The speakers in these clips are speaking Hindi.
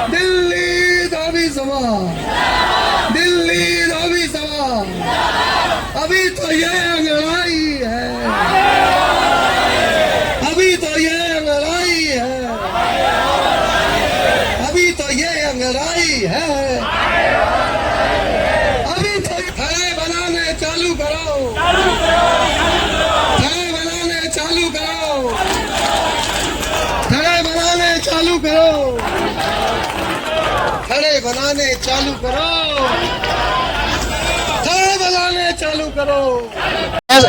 दिल्ली धोबी सभा, दिल्ली धोबी सभा। अभी तो ये अंगड़ाई है, अभी तो ये अंगड़ाई है, अभी तो ये अंगड़ाई है। अभी तो खड़े बनाने चालू करो, खड़े बनाने चालू करो, खड़े बनाने चालू करो, खड़े बनाने चालू करो, खड़े बनाने चालू करो।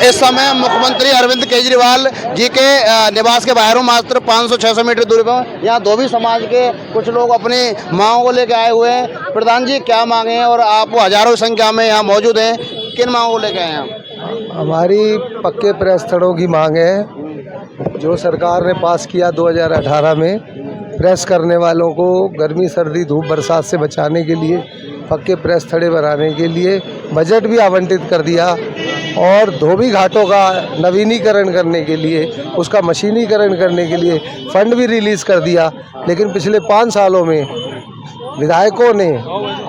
इस समय मुख्यमंत्री अरविंद केजरीवाल जी के निवास के बाहर मात्र 500-600 मीटर दूरी पर यहाँ धोबी समाज के कुछ लोग अपनी मांगों को लेकर आए हुए हैं। प्रधान जी क्या मांगे हैं और आप हजारों की संख्या में यहाँ मौजूद हैं, किन मांगों को लेकर आए हैं? हमारी पक्के प्रेस स्थलों की मांग है जो सरकार ने पास किया 2018 में। प्रेस करने वालों को गर्मी सर्दी धूप बरसात से बचाने के लिए पक्के प्रेस थड़े बनाने के लिए बजट भी आवंटित कर दिया और धोबी घाटों का नवीनीकरण करने के लिए, उसका मशीनीकरण करने के लिए फंड भी रिलीज़ कर दिया। लेकिन पिछले 5 सालों में विधायकों ने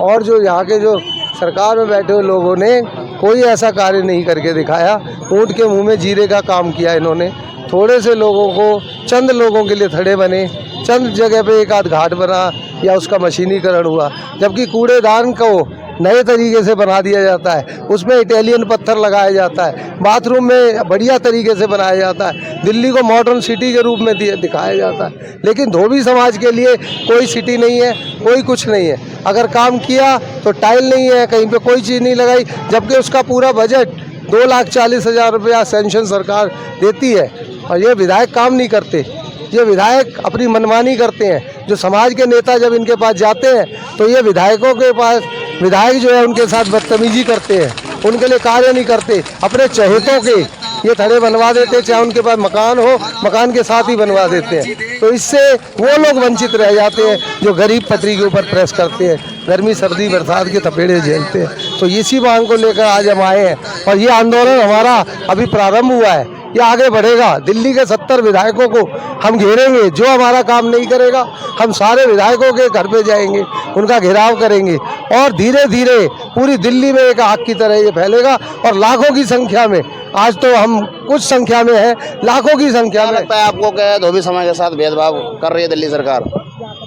और जो यहाँ के जो सरकार में बैठे हुए लोगों ने कोई ऐसा कार्य नहीं करके दिखाया। ऊँट के मुँह में जीरे का काम किया इन्होंने। थोड़े से लोगों को, चंद लोगों के लिए थड़े बने, चंद जगह पे एक आध घाट बना या उसका मशीनीकरण हुआ, जबकि कूड़ेदान को नए तरीके से बना दिया जाता है, उसमें इटालियन पत्थर लगाया जाता है, बाथरूम में बढ़िया तरीके से बनाया जाता है, दिल्ली को मॉडर्न सिटी के रूप में दिखाया जाता है। लेकिन धोबी समाज के लिए कोई सिटी नहीं है, कोई कुछ नहीं है। अगर काम किया तो टाइल नहीं है, कहीं पे कोई चीज़ नहीं लगाई, जबकि उसका पूरा बजट 2,40,000 रुपया सेंक्शन सरकार देती है और ये विधायक काम नहीं करते। ये विधायक अपनी मनमानी करते हैं। जो समाज के नेता जब इनके पास जाते हैं तो ये विधायकों के पास, विधायक जो है उनके साथ बदतमीजी करते हैं, उनके लिए कार्य नहीं करते। अपने चहेतों के ये थड़े बनवा देते, चाहे उनके पास मकान हो, मकान के साथ ही बनवा देते हैं। तो इससे वो लोग वंचित रह जाते हैं जो गरीब पटरी के ऊपर प्रेस करते हैं, गर्मी सर्दी बरसात के थपेड़े झेलते हैं। तो इसी मांग को लेकर आज हम आए हैं और ये आंदोलन हमारा अभी प्रारंभ हुआ है, ये आगे बढ़ेगा। दिल्ली के 70 विधायकों को हम घेरेंगे, जो हमारा काम नहीं करेगा हम सारे विधायकों के घर पे जाएंगे, उनका घेराव करेंगे और धीरे धीरे पूरी दिल्ली में एक आग की तरह ये फैलेगा और लाखों की संख्या में, आज तो हम कुछ संख्या में हैं, लाखों की संख्या में। लगता है आपको क्या धोबी समाज के साथ भेदभाव कर रही है दिल्ली सरकार?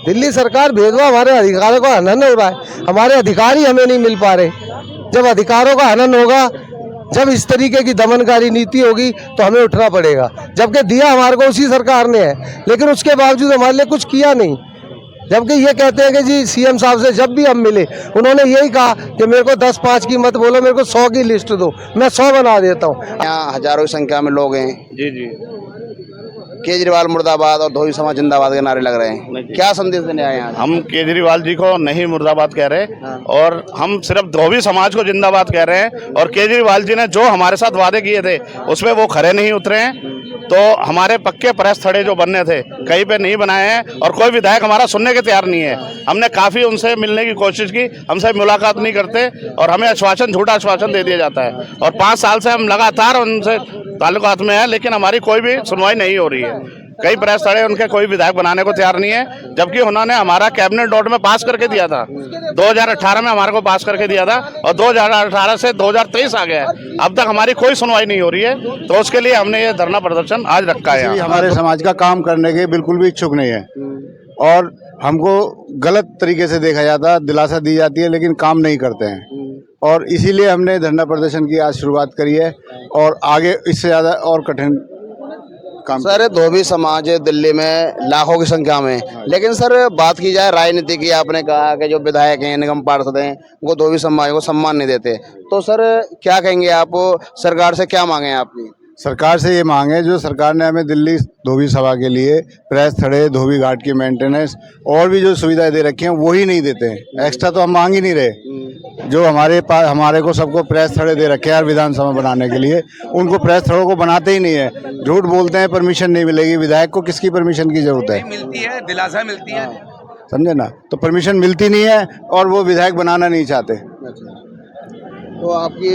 दिल्ली सरकार भेदभाव, हमारे अधिकारों का हनन हो रहा है, हमारे अधिकार ही हमें नहीं मिल पा रहे। जब अधिकारों का हनन होगा, जब इस तरीके की दमनकारी नीति होगी तो हमें उठना पड़ेगा। जबकि दिया हमारे को उसी सरकार ने है, लेकिन उसके बावजूद हमारे लिए कुछ किया नहीं। जबकि ये कहते हैं कि जी सीएम साहब से जब भी हम मिले उन्होंने यही कहा कि मेरे को 10-5 की मत बोलो, मेरे को 100 की लिस्ट दो, मैं 100 बना देता हूँ। यहाँ हजारों की संख्या में लोग हैं। जी जी। केजरीवाल मुर्दाबाद और धोबी समाज जिंदाबाद के नारे लग रहे हैं, क्या संदेश देने आए हैं? हम केजरीवाल जी को नहीं मुर्दाबाद कह रहे और हम सिर्फ धोबी समाज को जिंदाबाद कह रहे हैं। और केजरीवाल जी ने जो हमारे साथ वादे किए थे उसमें वो खरे नहीं उतरे हैं। तो हमारे पक्के प्रेस थड़े जो बनने थे कहीं पे नहीं बनाए हैं और कोई विधायक हमारा सुनने के तैयार नहीं है। हमने काफ़ी उनसे मिलने की कोशिश की, हमसे मुलाकात नहीं करते और हमें आश्वासन, झूठा आश्वासन दे दिया जाता है। और 5 साल से हम लगातार उनसे ताल्लुकात में है, लेकिन हमारी कोई भी सुनवाई नहीं हो रही है। कई प्रेस थड़े उनके कोई विधायक बनाने को तैयार नहीं है, जबकि उन्होंने हमारा कैबिनेट नोट में पास करके दिया था। 2018 में हमारे को पास करके दिया था और 2018 से 2023 आ गया है, अब तक हमारी कोई सुनवाई नहीं हो रही है। तो उसके लिए हमने ये धरना प्रदर्शन आज रखा है। हमारे समाज का काम करने के बिल्कुल भी इच्छुक नहीं है और हमको गलत तरीके से देखा जाता है, दिलासा दी जाती है, लेकिन काम नहीं करते हैं। और इसीलिए हमने धरना प्रदर्शन की आज शुरुआत करी है और आगे इससे ज़्यादा और कठिन काम। सर धोबी समाज दिल्ली में लाखों की संख्या में, लेकिन सर बात की जाए राजनीति की, आपने कहा कि जो विधायक हैं, निगम पार्षद हैं, वो धोबी समाज को सम्मान नहीं देते। तो सर क्या कहेंगे आप, सरकार से क्या मांगे आपकी? सरकार से ये मांग है, जो सरकार ने हमें दिल्ली धोबी सभा के लिए प्रेस थड़े, धोबी घाट की मेंटेनेंस और भी जो सुविधाएं दे रखी हैं वो ही नहीं देते हैं। एक्स्ट्रा तो हम मांग ही नहीं रहे। जो हमारे पास, हमारे को सबको प्रेस थड़े दे रखे हैं विधानसभा बनाने के लिए, उनको प्रेस थड़ों को बनाते ही नहीं है। झूठ बोलते हैं परमिशन नहीं मिलेगी। विधायक को किसकी परमिशन की जरूरत है? मिलती है, दिलासा मिलती है, समझे ना। तो परमिशन मिलती नहीं है और वो विधायक बनाना नहीं चाहते। तो आपकी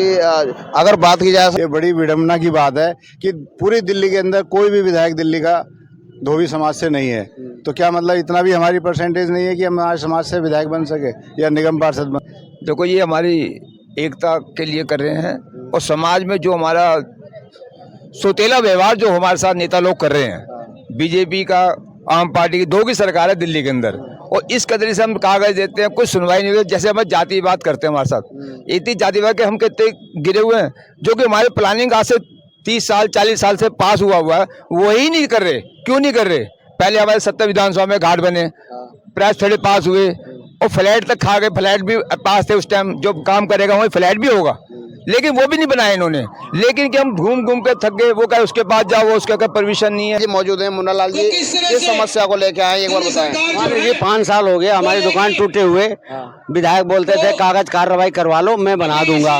अगर बात की जाए, ये बड़ी विडम्बना की बात है कि पूरी दिल्ली के अंदर कोई भी विधायक दिल्ली का धोबी समाज से नहीं है। तो क्या मतलब इतना भी हमारी परसेंटेज नहीं है कि हम आज समाज से विधायक बन सके या निगम पार्षद बन। देखो, ये हमारी एकता के लिए कर रहे हैं और समाज में जो हमारा सौतेला व्यवहार जो हमारे साथ नेता लोग कर रहे हैं, बीजेपी का आम पार्टी की 2 की सरकार है दिल्ली के अंदर, और इस कदर से हम कागज देते हैं, कुछ सुनवाई नहीं होती। जैसे हम जातिवाद करते हैं हमारे साथ, इतनी जातिवाद के हम कितने गिरे हुए हैं, जो कि हमारे प्लानिंग आज से 30 साल 40 साल से पास हुआ है, वही नहीं कर रहे। क्यों नहीं कर रहे? पहले हमारे 70 विधानसभा में घाट बने, प्रेस थोड़े पास हुए और फ्लैट तक खा गए। फ्लैट भी पास थे उस टाइम, जो काम करेगा वही फ्लैट भी होगा, लेकिन वो भी नहीं बनाए इन्होंने। लेकिन कि हम घूम घूम के थक गए, वो कहे उसके पास जाओ, वो उसका परमिशन नहीं है। जी मौजूद है मुन्ना लाल जी, इस समस्या को लेके आए, एक बार बताएं। ये 5 साल हो गए हमारी दुकान टूटे हुए। विधायक बोलते थे कागज कार्रवाई करवा लो, मैं बना दूंगा।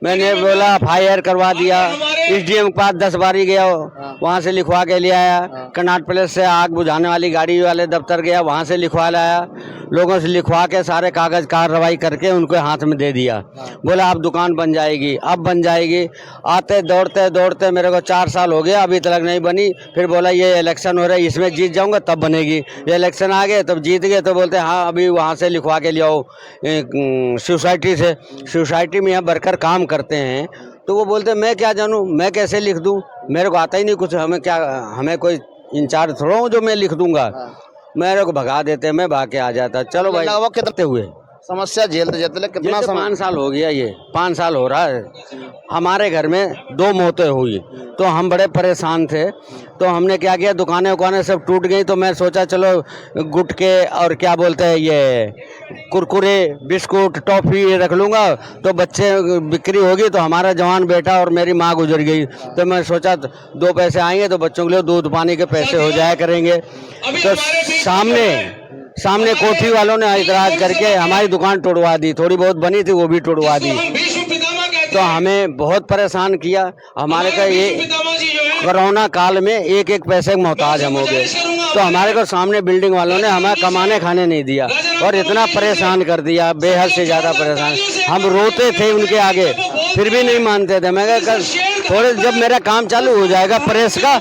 मैंने बोला FIR करवा दिया। SDM के पास 10 बारी गया, वहाँ से लिखवा के ले आया। कनाट प्लेस से आग बुझाने वाली गाड़ी वाले दफ्तर गया, वहाँ से लिखवा लाया। लोगों से लिखवा के सारे कागज कार्रवाई करके उनको हाथ में दे दिया। बोला अब दुकान बन जाएगी, अब बन जाएगी। आते दौड़ते दौड़ते मेरे को 4 साल हो गया, अभी तक नहीं बनी। फिर बोला ये इलेक्शन हो रहा है, इसमें जीत जाऊंगा तब बनेगी। ये इलेक्शन आ गए तब जीत गए, तो बोलते हाँ अभी वहाँ से लिखवा के ले आओ सोसाइटी से। सोसाइटी में यहाँ वर्कर काम करते हैं, तो वो बोलते मैं क्या जानूँ, मैं कैसे लिख दूँ, मेरे को आता ही नहीं कुछ। हमें कोई इंचार्ज थोड़ा हूँ जो मैं लिख दूंगा। मेरे को भगा देते, मैं भाग के आ जाता। चलो भाई, कितने हुए समस्या झेलते झेलते कितना समय? 5 साल हो गया, ये 5 साल हो रहा है। हमारे घर में 2 मौतें हुई, तो हम बड़े परेशान थे। तो हमने क्या किया, दुकानें उकानें सब टूट गई। तो मैं सोचा चलो गुटके और क्या बोलते हैं ये कुरकुरे, बिस्कुट, टॉफ़ी ये रख लूँगा, तो बच्चे बिक्री होगी। तो हमारा जवान बेटा और मेरी माँ गुजर गई, तो मैं सोचा 2 पैसे आएंगे तो बच्चों के लिए दूध पानी के पैसे हो जाया करेंगे। तो सामने कोठी वालों ने इतराज करके हमारी दुकान तोड़वा दी। थोड़ी बहुत बनी थी वो भी तोड़वा दी। तो हमें बहुत परेशान किया। हमारे का ये कोरोना काल में एक पैसे मोहताज हम हो गए। तो हमारे को सामने बिल्डिंग वालों ने हमें कमाने खाने नहीं दिया और इतना परेशान कर दिया, बेहद से ज़्यादा परेशान। हम रोते थे उनके आगे, फिर भी नहीं मानते थे। मैं कहा थोड़े जब मेरा काम चालू हो जाएगा प्रेस का,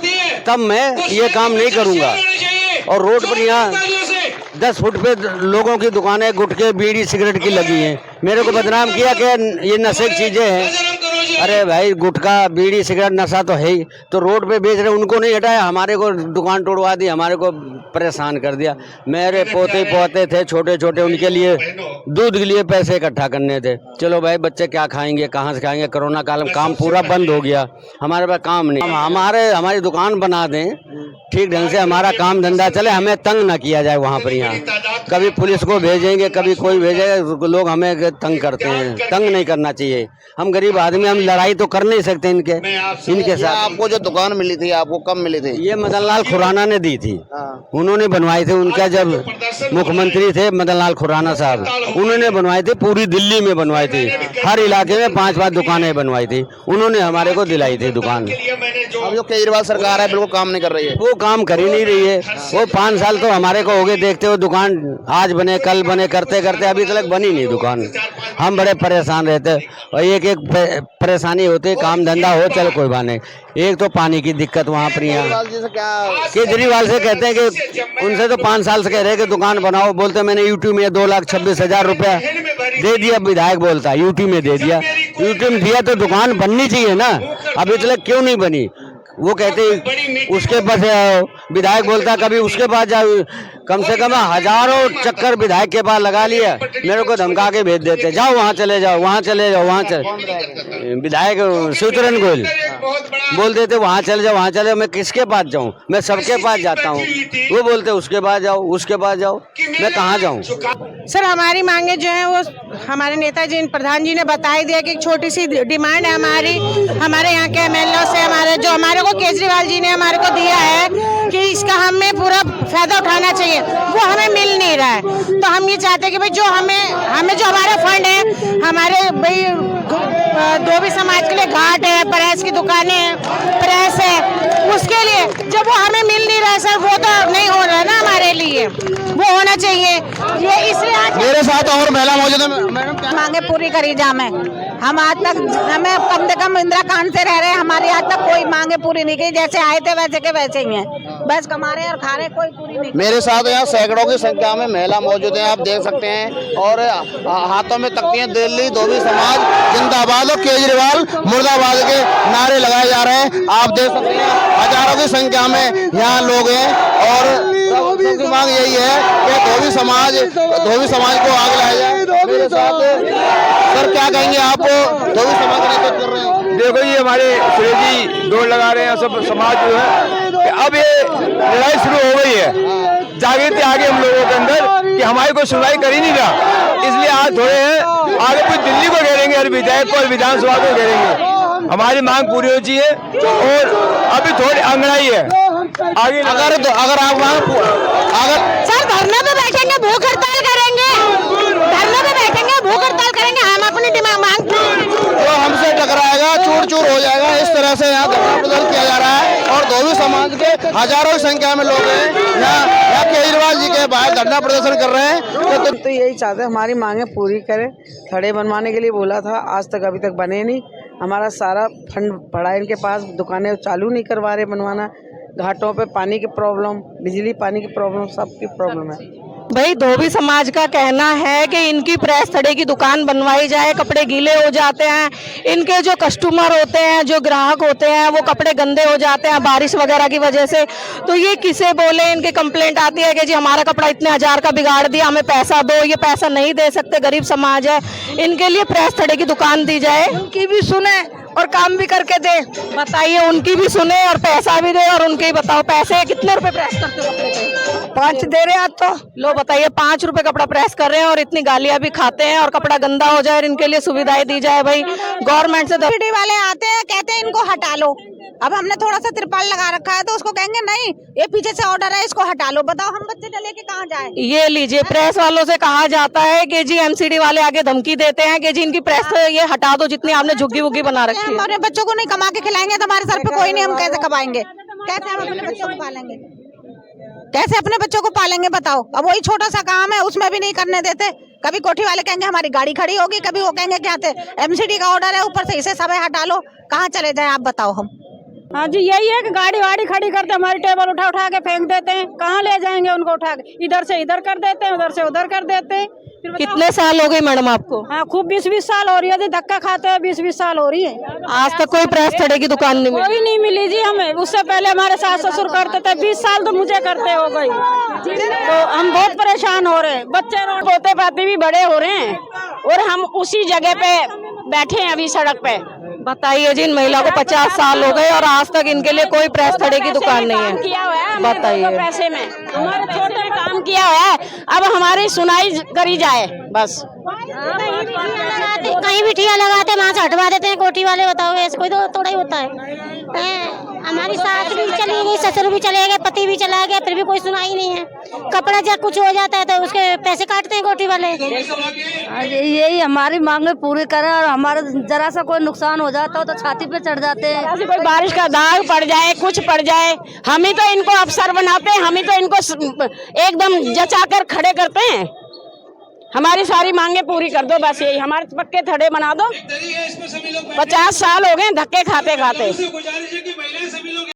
तब मैं ये काम नहीं करूँगा। और रोड पर यहाँ 10 फुट पे लोगों की दुकानें गुटके बीड़ी सिगरेट की लगी हैं। मेरे को बदनाम किया कि ये नशे की चीज़ें हैं। अरे भाई, गुटखा बीड़ी सिगरेट नशा तो है ही, तो रोड पे बेच रहे, उनको नहीं हटाया, हमारे को दुकान तोड़वा दी, हमारे को परेशान कर दिया। मेरे पोते थे छोटे छोटे, उनके लिए दूध के लिए पैसे इकट्ठा करने थे। चलो भाई, बच्चे क्या खाएंगे, कहाँ से खाएंगे? कोरोना काल में काम पूरा बंद हो गया, हमारे पास काम नहीं। हमारी दुकान बना दें ठीक ढंग से, हमारा काम धंधा चले, हमें तंग ना किया जाए। वहाँ पर यहाँ कभी पुलिस को भेजेंगे, कभी कोई भेजेगा, लोग हमें तंग करते हैं। तंग नहीं करना चाहिए। हम गरीब आदमी, हम लड़ाई तो कर नहीं सकते इनके साथ। आपको जो दुकान मिली थी, आपको कब मिली थी? ये मदन लाल खुराना ने दी थी, उन्होंने बनवाई थी। उनका जब मुख्यमंत्री थे मदन लाल खुराना साहब, उन्होंने बनवाई थी, पूरी दिल्ली में बनवाई थी, हर इलाके में 5-5 दुकानें बनवाई थी, उन्होंने हमारे को दिलाई थी दुकान। अब जो केजरीवाल सरकार है बिल्कुल काम नहीं कर रही है, वो काम कर ही नहीं रही है। वो 5 साल तो हमारे को हो गए देखते हुए, दुकान आज बने कल बने करते करते अभी तक बनी नहीं दुकान। हम बड़े परेशान रहते और एक परेशानी होती, काम धंधा हो चल कोई बात नहीं। एक तो पानी की दिक्कत वहाँ पर। यहाँ केजरीवाल से कहते हैं कि उनसे तो 5 साल से कह रहे हैं कि दुकान बनाओ। बोलते मैंने यूटी में 2,26,000 रुपया दे दिया, विधायक बोलता यूटी में दे दिया। यूटी में दिया तो दुकान बननी चाहिए ना, अभी तक क्यों नहीं बनी? वो कहते उसके पास विधायक बोलता कभी उसके पास जाओ। कम से कम हजारों चक्कर विधायक के पास लगा लिया, मेरे को धमका के भेज देते, जाओ वहाँ चले जाओ, वहाँ चले जाओ, वहाँ चले। विधायक शिवचरण गोयल बोल देते वहाँ चले जाओ, वहाँ चले जाओ। मैं किसके पास जाऊँ? मैं सबके पास जाता हूँ। वो बोलते उसके पास जाओ, उसके पास जाओ, मैं कहाँ जाऊँ? सर, हमारी मांगे जो है वो हमारे नेताजी प्रधान जी ने बता ही दिया कि एक छोटी सी डिमांड है हमारे यहाँ के MLA से, हमारे को केजरीवाल जी ने हमारे को दिया है कि इसका हमें पूरा फायदा उठाना चाहिए, वो हमें मिल नहीं रहा है। तो हम ये चाहते हैं कि भाई जो हमें जो हमारा फंड है, हमारे भाई धोबी समाज के लिए घाट है, प्रेस की दुकानें हैं, प्रेस है, उसके लिए जब वो हमें मिल नहीं रहा है सर, वो तो नहीं हो रहा है ना हमारे लिए, वो होना चाहिए। ये इसलिए मेरे साथ और महिला मौजूद है। मैडम, मांगे पूरी करी जाए। हम आज तक हमें कम से कम इंदिरा कांड से रह रहे हैं, हमारी आज तक कोई मांगे पूरी नहीं की। जैसे आए थे वैसे के वैसे ही हैं, बस कमा रहे और खा रहे, कोई पूरी नहीं। मेरे साथ यहाँ सैकड़ों की संख्या में महिला मौजूद हैं, आप देख सकते हैं, और हाथों में तख्तियां दिल्ली धोबी समाज जिंदाबाद और केजरीवाल मुर्दाबाद के नारे लगाए जा रहे हैं। आप देख सकते हैं हजारों की संख्या में यहाँ लोग हैं और सबकी मांग यही है कि धोबी समाज को आगे लाया जाए। मेरे साथ सर क्या कहेंगे आप, धोबी समाज का नेतृत्व कर रहे हैं? देखो ये हमारे सुरेश जी दौड़ लगा रहे हैं, सब समाज जो है कि अब ये लड़ाई शुरू हो गई है, जागृति आ गई हम लोगों के अंदर कि हमारी कोई सुनवाई कर ही नहीं रहा, इसलिए आज थोड़े हैं आगे कुछ दिल्ली को घेरेंगे, हर विधायक को और विधानसभा को घेरेंगे। हमारी मांग पूरी हो चाहिए और अभी थोड़ी अंगड़ाई है आगे। अगर आप अगर सर धरने पे बैठेंगे, भूख हड़ताल करेंगे, धरने पे बैठेंगे, भूख हड़ताल करेंगे, हम अपनी डिमांड मांगते हैं। तो हमसे टकराएगा, चूर चूर हो जाएगा, इस तरह से यहाँ धरना प्रदर्शन किया जा रहा है और धोबी समाज के हजारों की संख्या में लोग हैं यहाँ केजरीवाल जी के बाहर धरना प्रदर्शन कर रहे हैं। तो यही चाहते हैं हमारी मांगे पूरी करें। खड़े बनवाने के लिए बोला था, आज तक अभी तक बने नहीं। हमारा सारा फंड पड़ा है इनके पास, दुकानें चालू नहीं करवा रहे बनवाना। घाटों पे पानी की प्रॉब्लम, बिजली पानी की प्रॉब्लम, सबकी प्रॉब्लम है। भाई धोबी समाज का कहना है कि इनकी प्रेस थड़े की दुकान बनवाई जाए, कपड़े गीले हो जाते हैं, इनके जो कस्टमर होते हैं, जो ग्राहक होते हैं, वो कपड़े गंदे हो जाते हैं बारिश वगैरह की वजह से। तो ये किसे बोले, इनकी कंप्लेंट आती है कि जी हमारा कपड़ा इतने हजार का बिगाड़ दिया, हमें पैसा दो। ये पैसा नहीं दे सकते, गरीब समाज है, इनके लिए प्रेस थड़े की दुकान दी जाए। उनकी भी सुने और काम भी करके दे। बताइए, उनकी भी सुने और पैसा भी दे। और उनके ही बताओ पैसे कितने रुपए प्रेस करते हो कपड़े पे? 5 दे रहे हैं आज तो। लो बताइए, 5 रुपए कपड़ा प्रेस कर रहे हैं और इतनी गालियां भी खाते हैं और कपड़ा गंदा हो जाए और इनके लिए सुविधाएं दी जाए। भाई गवर्नमेंट से सब्सिडी वाले आते हैं, कहते हैं इनको हटा लो। अब हमने थोड़ा सा तिरपाल लगा रखा है तो उसको कहेंगे नहीं, ये पीछे से ऑर्डर है, इसको हटा लो। बताओ हम बच्चे लेके कहाँ जाए? ये लीजिए, प्रेस वालों से कहा जाता है कि जी एमसीडी वाले आगे धमकी देते हैं कि जी इनकी प्रेस ये हटा दो, जितनी आपने झुग्गी वुग्गी बना रखी है। हमारे बच्चों को नहीं कमा के खिलाएंगे तो हमारे सर पे कोई नहीं, हम कैसे कमाएंगे? कैसे हम अपने बच्चों को पालेंगे? कैसे अपने बच्चों को पालेंगे बताओ? अब वही छोटा सा काम है, उसमें भी नहीं करने देते। कभी कोठी वाले कहेंगे हमारी गाड़ी खड़ी होगी, कभी वो कहेंगे क्या थे एमसीडी का ऑर्डर है, ऊपर से इसे सब हटा लो। कहाँ चले जाए आप बताओ हम? हाँ जी, यही है कि गाड़ी वाड़ी खड़ी करते, हमारी टेबल उठा उठा के फेंक देते हैं। कहाँ ले जाएंगे उनको उठा के? इधर से इधर कर देते हैं, उधर से उधर कर देते हैं। कितने साल हो गए मैडम आपको? हाँ, खूब 20-20 साल हो रही है। धक्का खाते हैं 20-20 साल हो रही है। आज तक कोई प्रेस थड़े की दुकान नहीं मिली? कोई नहीं मिली जी हमें। उससे पहले हमारे सास ससुर करते थे, 20 साल तो मुझे करते हो गई। तो हम बहुत परेशान हो रहे हैं। बच्चे पोते पाते भी बड़े हो रहे हैं और हम उसी जगह पे बैठे हैं अभी सड़क पे। बताइए जी, इन महिला को 50 साल हो गए और आज तक इनके लिए कोई प्रेस थड़े की दुकान नहीं है। किया हुआ है बताइए, पैसे में हमारे छोटे काम किया हुआ है, अब हमारी सुनाई करी जाए बस। कहीं भी ठिया लगाते वहाँ से हटवा देते हैं कोठी वाले। बताओ, ऐसे कोई तो थोड़ा ही होता है। हमारी सास भी चली गई, ससुर भी चले गए, पति भी चला गया, फिर भी कोई सुनाई नहीं है। कपड़ा जब कुछ हो जाता है तो उसके पैसे काटते हैं कोठी वाले। यही हमारी मांगे पूरी करें और हमारा जरा सा कोई नुकसान हो जाता हो तो छाती पे चढ़ जाते हैं। कोई बारिश का दाग पड़ जाए, कुछ पड़ जाए, हम ही तो इनको अफसर बनाते हैं, हम ही तो इनको एकदम जचा कर खड़े करते हैं। हमारी सारी मांगे पूरी कर दो बस, यही हमारे पक्के थड़े बना दो। 50 साल हो गए धक्के खाते खाते।